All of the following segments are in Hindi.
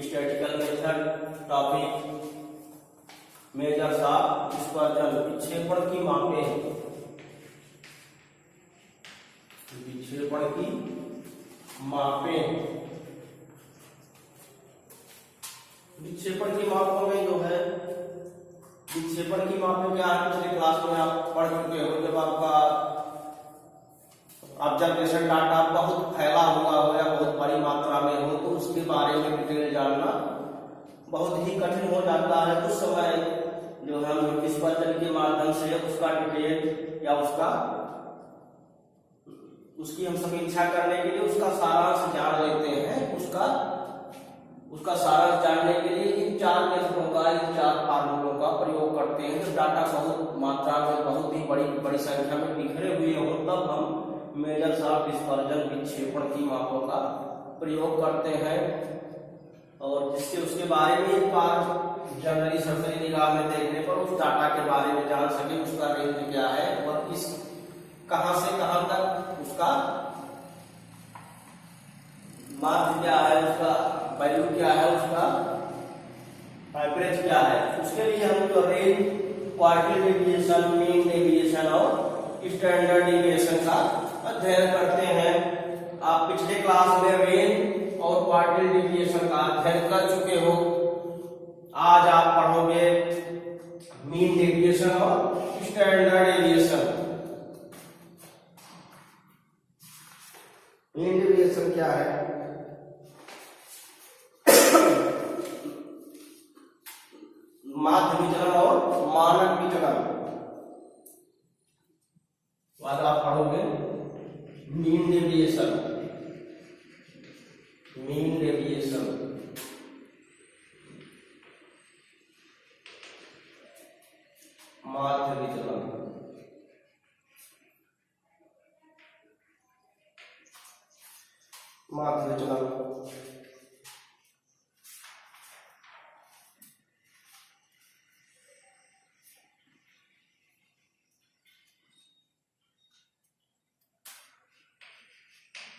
Statistical method topic measures of dispersion, विक्षेपण की मापें, विक्षेपण की मापें। विक्षेपण की मापों में जो है, विक्षेपण की मापें क्या है, पिछले क्लास में आप पढ़ चुके हो। जब आपका ऑब्जर्वेशन डाटा बहुत फैला हुआ हो या बहुत बड़ी मात्रा में हो तो उसके बारे में डिटेल जानना बहुत ही कठिन हो जाता है। उस समय जो हम डिस्पर्जन के माध्यम से उसका डिटेल या उसकी हम समीक्षा करने के लिए उसका सारांश जान लेते हैं। उसका सारांश जानने के लिए इन चार मेथडों का, इन चार फार्मूलों का प्रयोग करते हैं। जब डाटा बहुत मात्रा में, बहुत ही बड़ी संख्या में बिखरे हुए हो तब हम मेजर्स ऑफ डिस्पर्जन, विक्षेपण की मापों का प्रयोग करते हैं और जिससे उसके बारे में एक बार जनरली सरसरी निगाह में देखने पर उस डाटा के बारे में जान सके, उसका रेंज क्या है और किस कहां से कहां तक उसका माध्य क्या है, उसका वैल्यू क्या है, उसका एवरेज क्या है। उसके लिए हम जो रेंज, क्वार्टिल डेविएशन, मीन डेविएशन और स्टैंडर्ड डेविएशन का अध्ययन करते हैं। आप पिछले क्लास में रेंज और क्वार्टिल डेविएशन का अध्ययन कर चुके हो। आज आप पढ़ोगे मीन डेविएशन और स्टैंडर्ड डेविएशन। मीन डेविएशन क्या है? माध्य विचलन और मानक विचलन। आज आप पढ़ोगे मीन डेविएशन, मीन डेविएशन, माध्य विचलन, माध्य विचलन।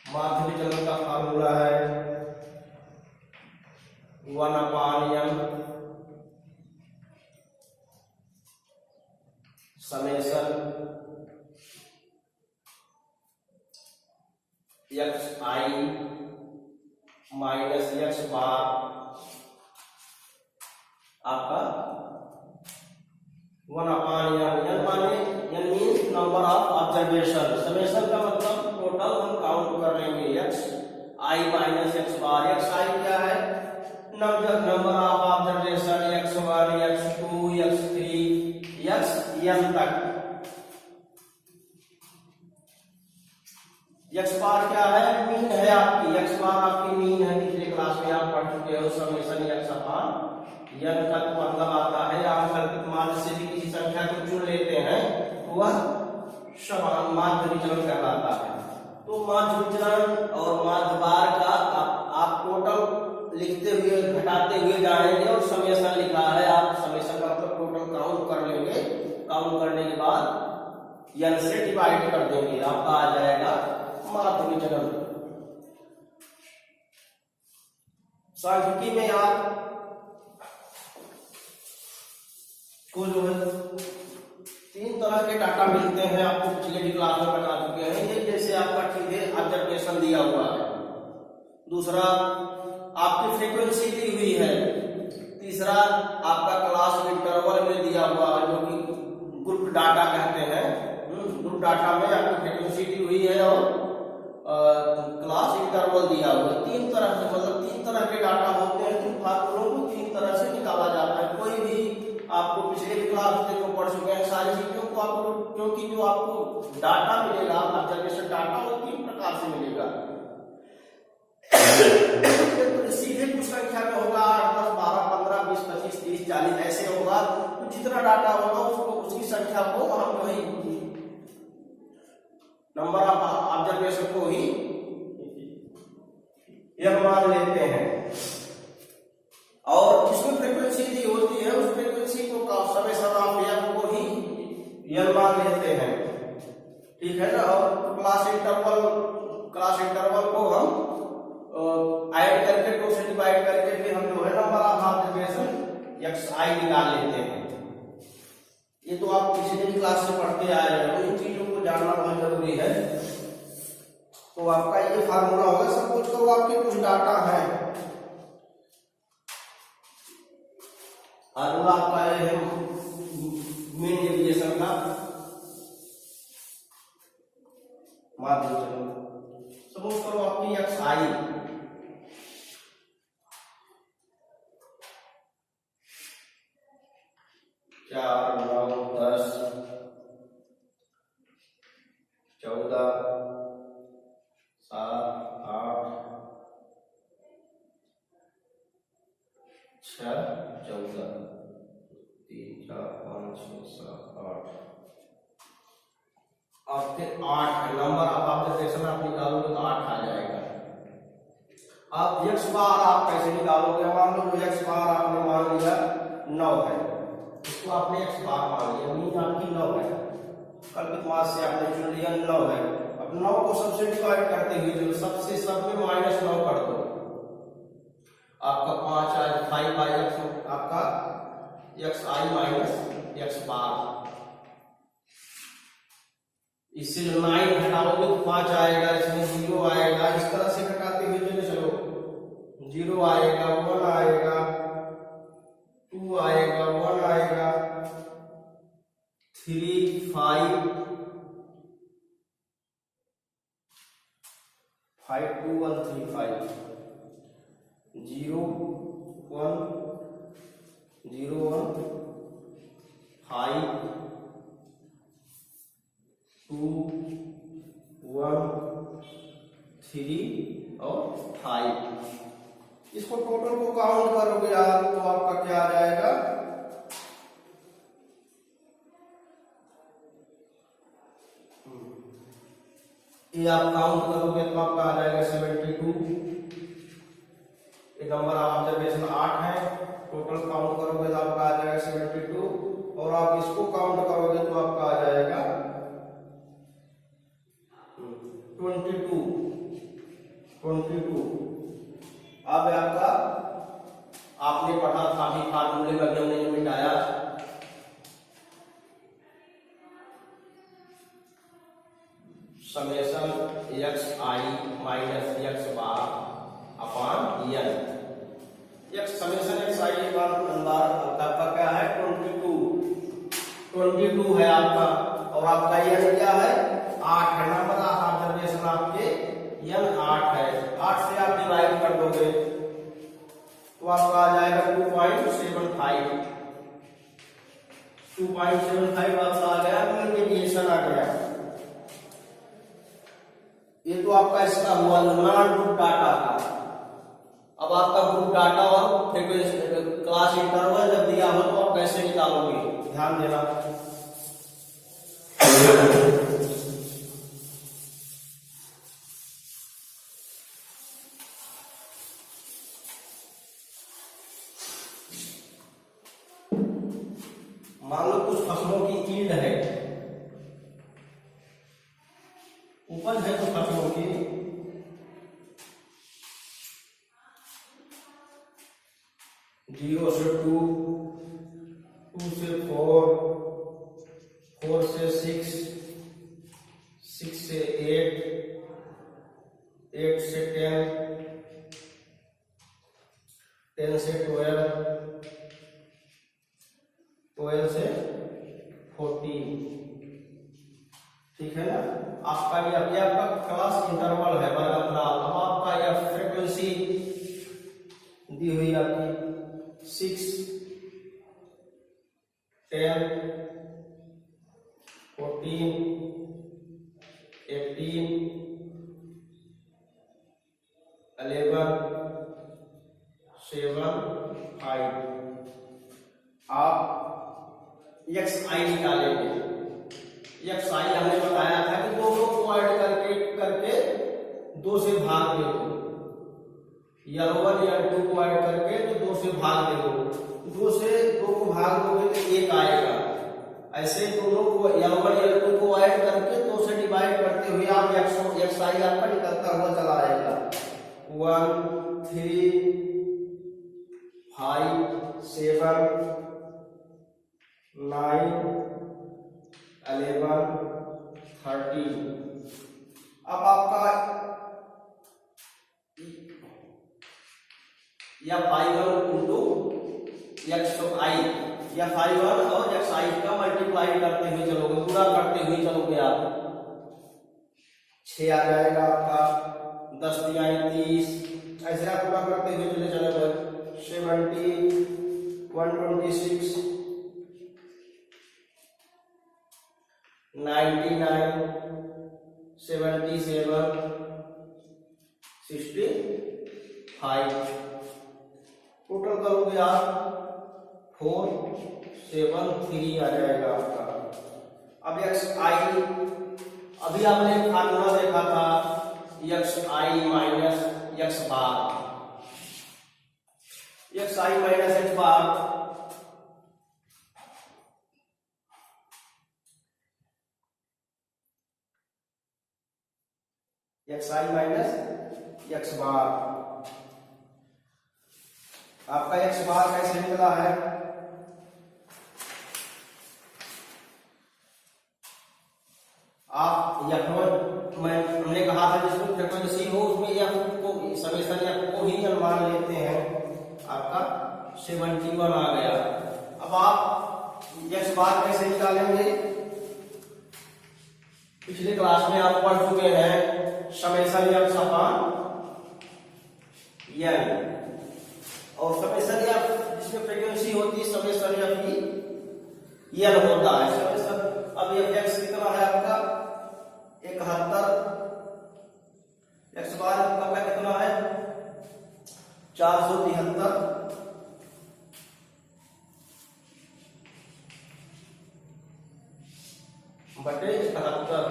माध्य विचलन का फार्मूला है 1/n summation xi minus x बार आपका 1/n माने n means number of observation. Summation का मतलब टोटल हम काउंट कर लेंगे xi माइनस x बार। xi क्या है? Number of observation x1 x2 x3 xn तक। x बार क्या है? मीन है आपकी, x बार आपकी मीन है। पिछले क्लास में आप पढ़ चुके हो समेशन x/n का मतलब आता है आंकलित मान से भी किसी संख्या को चुन लेते हैं वह समान माध्य विचलन कहलाता है। तो माध्य विचलन और माध्य बार का आप टोटल लिखते हुए घटाते हुए जाएंगे और समेशन लिखा है, आप समेशन का मतलब टोटल काउंट कर लेंगे। काउंट करने के बाद n से डिवाइड कर देंगे, आपका आ जाएगा माध्य विचलन। सांख्यिकी में आप को जो है 3 तरह के डाटा मिलते हैं, आपको पिछले भी क्लास में बता चुके हैं। ये जैसे आपका ठीक है ऑब्जर्वेशन दिया हुआ है, दूसरा आपकी फ्रीक्वेंसी दी हुई है, तीसरा आपका क्लास इंटरवल में दिया हुआ है जो कि ग्रुप डाटा कहते हैं। ग्रुप डाटा में आपकी फ्रीक्वेंसी दी हुई है और क्लास इंटरवल दिया हुआ है। 3 तरह से, मतलब 3 तरह के डाटा होते हैं। इन फार्मूलों को 3 तरह से निकाला जाता है। कोई भी आपको पिछले क्लास में पढ़ चुके हैं सारी चीजों को आपको, क्योंकि जो आपको डाटा मिलेगा ऑब्जर्वेशन डाटा वो 3 प्रकार से मिलेगा। सीधे कुछ संख्या में होगा 8, 10, 12, 15, 20, 25, 30, 40 ऐसे होगा। तो जितना डाटा होगा उसको, उसकी संख्या को हम वही नंबर ऑफ ऑब्जर्वेशन को ही यह मान लेते हैं और जिसमें फ्रीक्वेंसी दी होती है उस फ्रीक्वेंसी को समेशन ऑफ f को ही n मान लेते हैं। ठीक है ना। और क्लास इंटरवल को हम ऐड करके 2 से डिवाइड करके फिर हम जो तो आप पिछले भी क्लास से पढ़ते आए हैं, तो इन चीजों को जानना बहुत जरूरी है। तो आपका ये फार्मूला होगा। सपोज करो आपके कुछ डाटा है, फार्मूला आपका ये है मीन डेविएशन का, सपोज करो आपकी एक्स आई, चार, 9, 10, 14, 7, 8, 6, 14, 3, 4, 5, 6, 7, 8, आपके 8 है नंबर। आप ऑब्जर्वेशन आप निकालोगे तो 8 आ जाएगा। आप एक्स बार आप कैसे निकालोगे? मान लो जो एक्स बार आपने मान लिया 9 है, इसको आपने एक्स बार मान लिया, मीन आपकी 9 है, कल्पित मास से आपने चुन लिया 9 है। अब 9 को सबसे डिवाइड करते हुए जो सबसे सब में -9 कर दो, आपका 5 आए, 5 बाई एक्स, आपका एक्स आई माइनस एक्स बार। इससे जो 9 घटाओगे तो 5 आएगा, इसमें 0 आएगा। इस तरह से घटाते हुए चलो 0 आएगा, 1 आएगा, 2 आएगा, 1 आएगा, 3, 5, 2, 1, 3, 5, 0, 1, 0, 1, 5, 2, 1, 3 और 5। इसको टोटल को काउंट करोगे आप तो आपका क्या आ जाएगा? ये आप काउंट करोगे तो आपका आ जाएगा 72। ये नंबर ऑब्जर्वेशन 8 है, टोटल काउंट करोगे तो आपका आ जाएगा 72, और आप इसको काउंट करोगे तो आपका आ जाएगा 22। अब आपका आपने पढ़ा था भी फार्मूले में हमने मिटाया, summation x i minus x bar upon n. X summation x i bar आपका क्या है? 22 है आपका, और आपका एन क्या है? 8 है। नंबर ऑफ ऑब्जर्वेशन आपके एन 8 है। 8 से आप डिवाइड कर दोगे तो आपका आ जाएगा 2.75। 2.75 आपका आ गया, डेविएशन आ गया। ये तो आपका इसका हुआ नॉन ग्रुप डाटा का। अब आपका ग्रुप डाटा और फ्रीक्वेंसी क्लास इंटरवल जब दिया हो तो आप कैसे निकालोगे? ध्यान देना। मान लो कुछ फसलों की ईल्ड है, उपज है कुछ फसलों की, जीरो से 2, 2 से 4, 4 से 6, 6 से 8, 8 से 10, 10 से 12, 12 से 14। ठीक है ना? आपका ये आपका क्लास इंटरवल है वर्गफलाव। अब आपका यह फ्रीक्वेंसी दी हुई आपकी 6, 10, 14, 18, 11, 7, 5। आप एक्स आई निकालेंगे। एक्स आई हमने बताया था कि दोनों को ऐड करके 2 से भाग दे दो, L1 L2 को ऐड करके तो 2 से भाग दे दो। 2 से 2 को भाग दोगे तो 1 आएगा। ऐसे दोनों को L1 L2 को ऐड करके 2 से डिवाइड करते हुए आप एक्स आई आपका निकलता हुआ चला आएगा। 1, 3, 5, 7, 9, 11 13। अब आपका या y1 इंटू xi या y1 और xi का मल्टीप्लाई करते हुए चलोगे, पूरा करते हुए चलोगे आप, 6 आ जाएगा आपका, 10 तिहाई 30, ऐसे आप पूरा करते हुए चले चलोगे, 70 126 99 77 65। टोटल करोगे आप 473 आ जाएगा आपका। अब xi, अभी आपने फार्मूला देखा था xi माइनस x बार, xi माइनस x बार xi माइनस x बार, आपका x बार कैसे निकला है, आप हमने कहा था जिसमें फ्रीक्वेंसी हो उसमें f को समेशन f को ही अनुमान लेते हैं, आपका 71 आ गया। अब आप x बार कैसे निकालेंगे, पिछले क्लास में आप पढ़ चुके हैं समेशन f अपॉन n, और समेशन f जिसमें फ्रीक्वेंसी होती है समेशन f की n होता है समेशन। अब ये x कितना है आपका 71, x बार आपका कितना है 473 बटे 71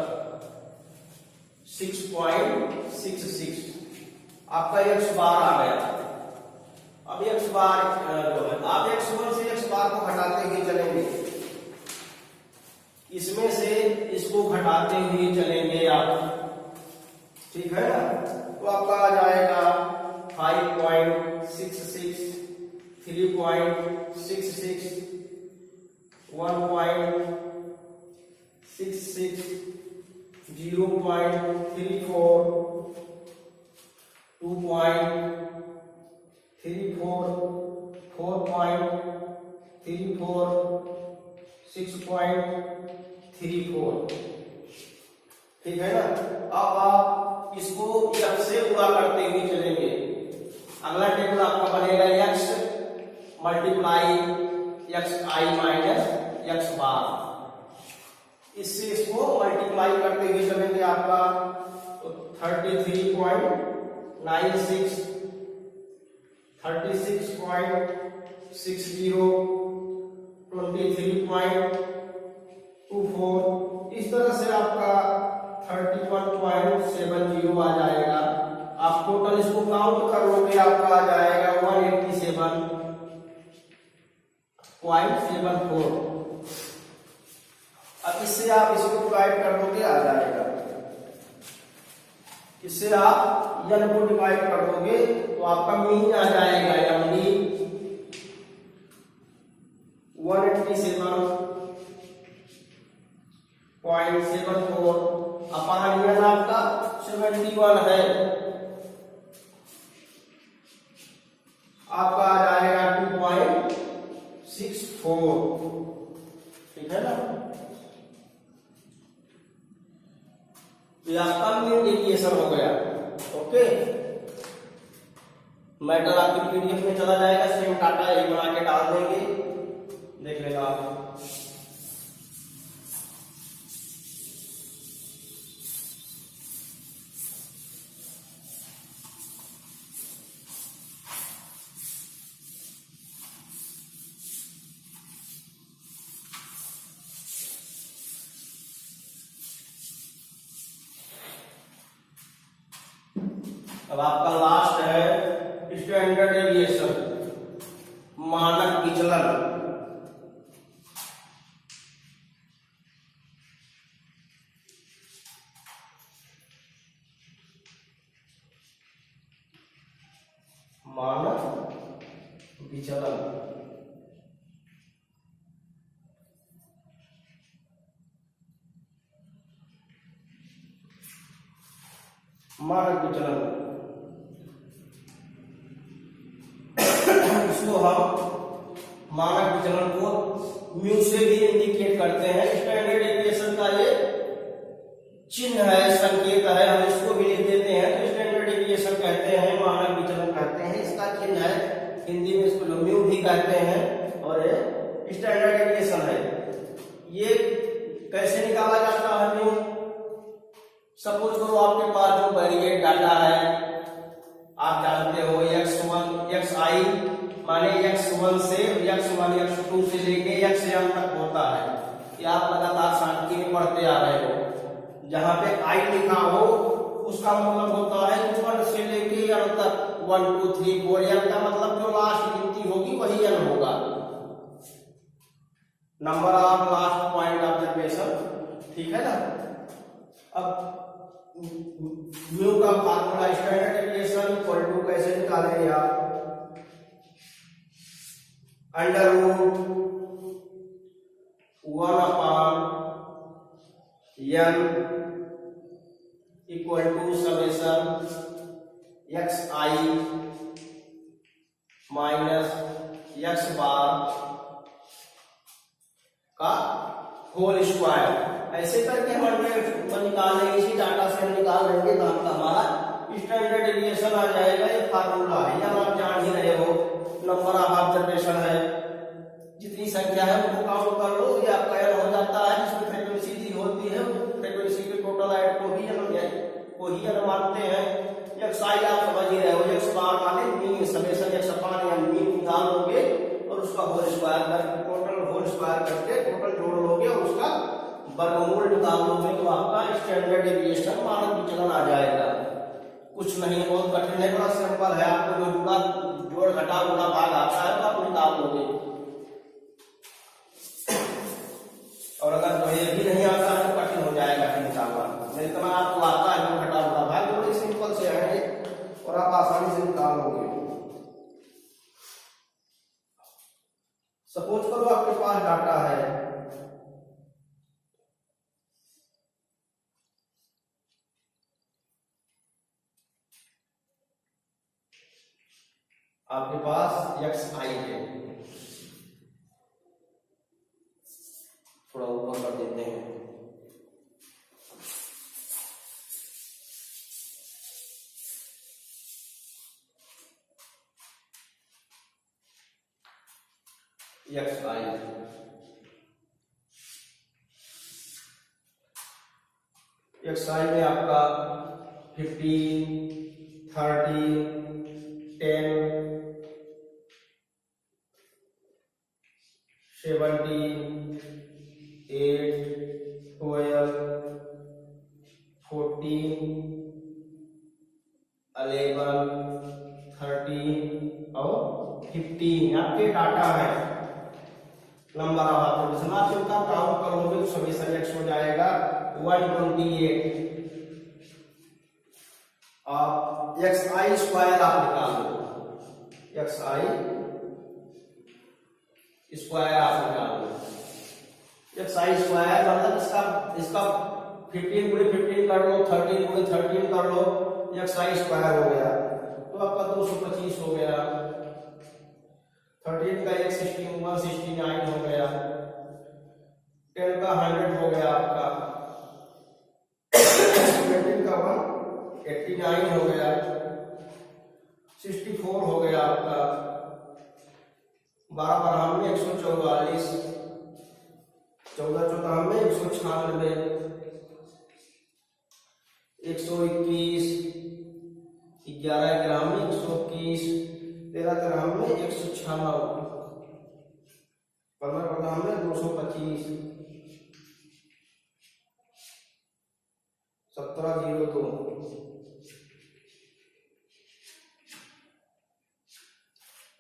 6.66, आपका x बार आ गया। अब x बार जो है आप x1 से x बार को घटाते हुए चलेंगे, इसमें से इसको घटाते हुए चलेंगे आप, ठीक है ना, तो आपका आ जाएगा 5.66 3.66 1.66 0.34 2.34 4.34 6.34, ठीक है ना। अब आप इसको x से पूरा करते हुए चलेंगे, अगला टेबल आपका बनेगा x multiply xi minus x बार, इससे इसको मल्टीप्लाई करते हुए चलेंगे आपका, तो 33.96 36.60 23.24, इस तरह से आपका 31.70 आ जाएगा। आप टोटल इसको काउंट कर लोगे, आपका आ जाएगा 187.74। अब इससे आप इसको डिवाइड कर दोगे, आ जाएगा, इससे आप n को डिवाइड कर दोगे तो आपका मीन आ जाएगा, यानी 187.74 अपान n आपका 71 है, आपका आ जाएगा 2.64, ठीक है ना। तो आपका मीन डेविएशन हो गया। ओके, मैटर आपके पीडीएफ में चला जाएगा, सेम डाटा एक बना के डाल देंगे, देख लेना आप। अब आपका लास्ट है स्टैंडर्ड डेविएशन, मानक विचलन। मानक विचलन, मानक विचलन, इसको हम मानक विचलन को म्यू से भी इंडिकेट करते हैं। स्टैंडर्ड डेविएशन का ये चिन्ह है, संकेत है, हम इसको भी लिख देते हैं तो स्टैंडर्ड डेविएशन कहते हैं, मानक विचलन कहते हैं। इसका चिन्ह है, हिंदी में इसको म्यू भी कहते हैं और ये स्टैंडर्ड डेविएशन है। ये कैसे निकाला जाता है म्यू? सपोज करो आपके पास जो वेरिएट डाटा है, आप जानते हो x1 xi माने x1 से x1 x2 से लेके xn तक होता है। ये आप लगातार सांख्यिकी में पढ़ते आ रहे हो। जहां पे i लिखा हो उसका मतलब होता है 1 से लेके n तक, 1 2 3 4 n का मतलब जो लास्ट गिनती होगी वही n होगा। Number of last point observation, ठीक है ना। अब म्यू का formula standard deviation equal to कैसे निकालेंगे आप? Under root 1 upon n equal to summation xi minus x bar का होल स्क्वायर। ऐसे करके हम निकाल लेंगे, इसी डाटा से हम निकाल लेंगे तो आपका हमारा स्टैंडर्ड डेविएशन आ जाएगा। ये फार्मूला है, या आप जान ही रहे हो, नंबर ऑफ ऑब्जर्वेशन है, जितनी संख्या है उनको काउंट कर लो, ये आपका n हो जाता है। जिसमें फ्रीक्वेंसी दी होती है फ्रीक्वेंसी के टोटल ऐड को ही n मानते हैं। xi आप समझ ही रहे हो, x बार माने mean summation x upon n, mean निकाल लोगे और उसका होल स्क्वायर करके टोटल होल स्क्वायर करके टोटल जोड़ लोगे और उसका वर्गमूल निकाल लोगे तो आपका स्टैंडर्ड डेविएशन मानक विचलन आ जाएगा। कुछ नहीं, बहुत कठिन है, बड़ा सिंपल है। आपको जो जुड़ा जोड़ घटा गुणा भाग आता है तो आप निकाल लोगे। और अगर जो ये भी नहीं आता है तो कठिन हो जाएगा निकालना। इतना आपको आता है जो घटा गुणा भाग, बड़े सिंपल से है और आप आसानी से निकाल लोगे। सपोज करो आपके पास डाटा है, आपके पास xi है, थोड़ा ऊपर कर देते हैं, xi में आपका 15 30 10 17 8 12 14 11 13 और 15 आपके डाटा है। नंबर ऑफ ऑब्जर्वेशन आप इनका काउंट करोगे तो समेशन x हो जाएगा 128। आप xi स्क्वायर आप निकाल लो, xi स्क्वायर आप निकाल लो। xi स्क्वायर मतलब इसका 15 गुणे 15 कर लो, 13 गुणे 13 कर लो, xi स्क्वायर हो गया तो आपका 225 हो गया। 13 का 169 हो गया, 10 का 100 हो गया आपका, 17 का 189 हो गया, 64 हो गया आपका, 12 12 में 144, 14 14 में 196, 121, 11 ग्राम में 121, 13 ग्राम में 196, 15 ग्राम में 225, 1702,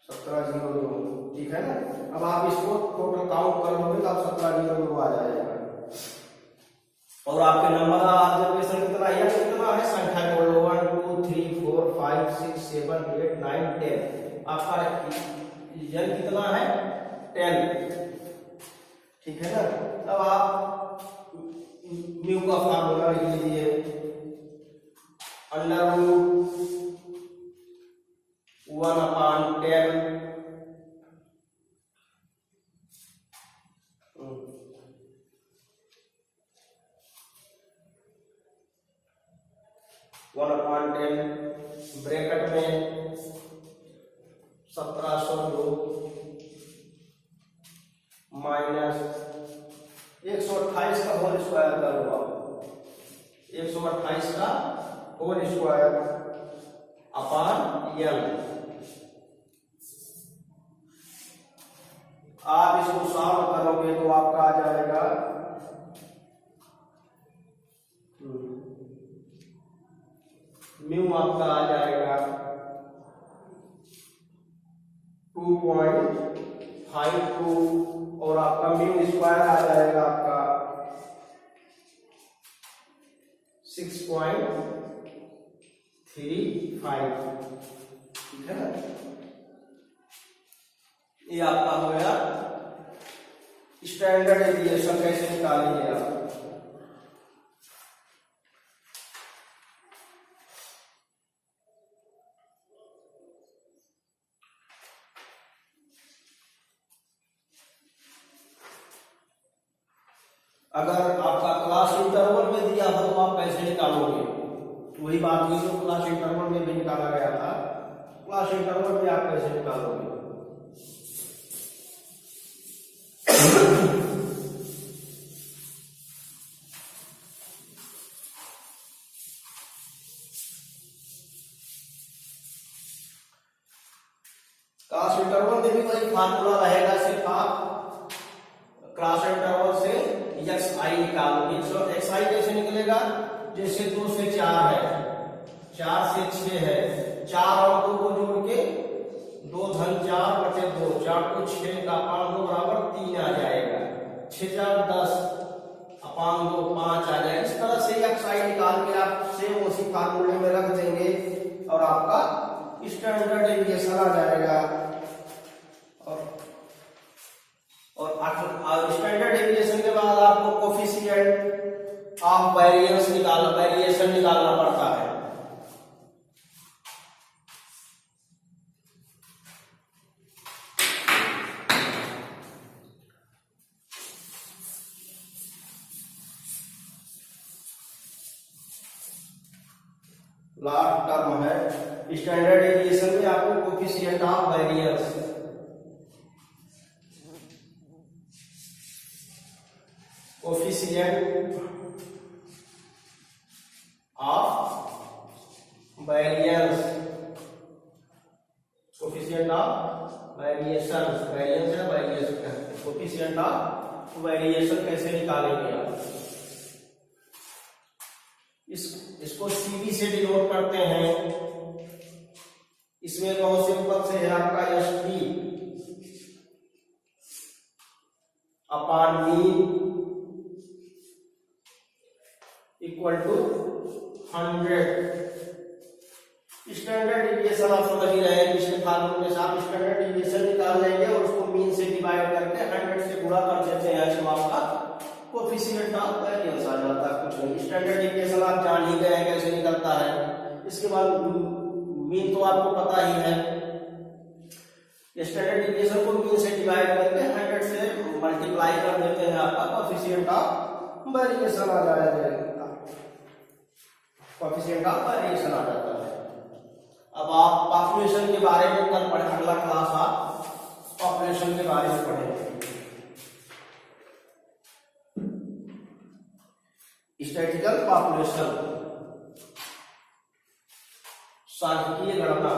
1702, ठीक है ना। अब आप इसको टोटल काउंट कर लोगे तो आप 1702 आ जाएगा। और आपके नंबर ऑब्जर्वेशन कितना है, कितना है, संख्या जोड़ लो 1 2 3 4 5 6 7 8 9 10। आपका n कितना है, 10, ठीक है ना। अब आप म्यू का फार्मूला लिख लीजिए, अंडर रूट 1/10 1/10 ब्रैकेट में 1702 माइनस 128 का होल स्क्वायर करूंगा, 128 का होल स्क्वायर अपॉन एल। आप इसको सॉल्व करोगे तो आपका आ जाएगा म्यू आपका आ जाएगा 2.52 और आपका म्यू स्क्वायर आ जाएगा आपका 6.35। ठीक है ना, ये आपका हो गया स्टैंडर्ड डेविएशन। कैसे निकालेंगे आप? अगर आपका क्लास इंटरवल में दिया हो तो आप कैसे निकालोगे? वही बात हुई जो क्लास इंटरवल में भी निकाला गया था। क्लास इंटरवल में आप कैसे निकालोगे? क्लास इंटरवल में भी वही फार्मूला रहेगा, सिर्फ आप क्लास इंटरवल से एक्स आई निकालोगे। तो एक्स आई कैसे निकलेगा? जैसे 2 से 4 है, 4 से 6 है, 4 और 2 को जोड़ के 2 धन 4/2, 4 को 6 का अपान 2 बराबर 3 आ जाएगा। 6 4 10 अपान 2 5 आ जाएगा। इस तरह से एक्स आई निकाल के आप सेम उसी फार्मूले में रख देंगे और आपका स्टैंडर्ड डेविएशन आ जाएगा। और स्टैंडर्ड डेविएशन के बाद आपको कोफिशिएंट ऑफ वेरिएशन निकालना पड़ता है। लास्ट टर्म है स्टैंडर्ड डेविएशन में आपको coefficient of variance coefficient of variance coefficient of variation coefficient of variation कैसे निकालेंगे आप? इसको सीबी से डिनोट करते हैं। इसमें बहुत सिंपल से है आपका S T upon mean equal to 100। Standard deviation आप समझ ही रहे हैं, पिछले फार्मूले में आप स्टैंडर्ड डेविएशन निकाल लेंगे और उसको मीन से डिवाइड करके 100 से गुणा कर देते हैं, तो आपका कोफिशिएंट ऑफ वेरिएंस आ जाता है। कुछ नहीं, स्टैंडर्ड डेविएशन आप जान ही गए हैं कैसे निकलता है। इसके बाद मीन तो आपको पता ही है। स्टैंडर्ड डेविएशन को मीन से डिवाइड करके 100 से मल्टीप्लाई कर देते हैं, आपका कोफिशिएंट ऑफ वेरिएशन आ जाएगा। कोफिशिएंट ऑफ वेरिएशन आ जाता है। अब आप पॉपुलेशन के बारे में कल पढ़े, अगला क्लास आप पॉपुलेशन के बारे में पढ़ेंगे। स्टैटिस्टिकल पॉपुलेशन, सांख्यिकीय गणना।